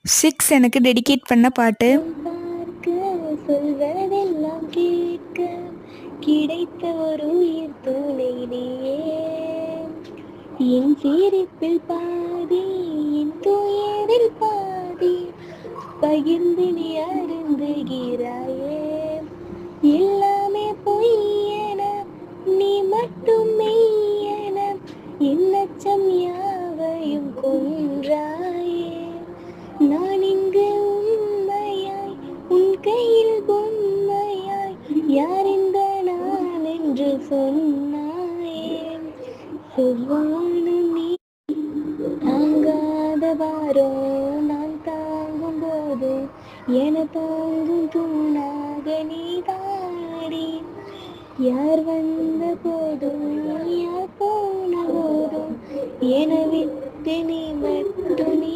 6 எனக்கு டெடிகேட் பண்ண பாட்டு. பார்க்க சொல்வதெல்லாம் கேட்க கிடைத்த ஒரு உயிர் துணையிலேயே என் சிரிப்பில் பாதி என் துயரில் பாதி பகிர்ந்து நீ அருந்துகிறாயே எல்லாமே பொய்யென நீ மட்டும் மெய்யென என் அச்சம் யாவையும் கொன்றாயே நான் இங்கு உண்மையாய் உன் கையில் பொம்மையாய் யார் இந்த நான் என்று சொன்னாயே செவ்வானும் நீ தாங்காத பாரோ நான் தாங்கும் போது என தாங்கும் தூணாக நீ தாடி யார் வந்த போதும் யார் போன போதும் என விட்டு நீ மட்டும் நீ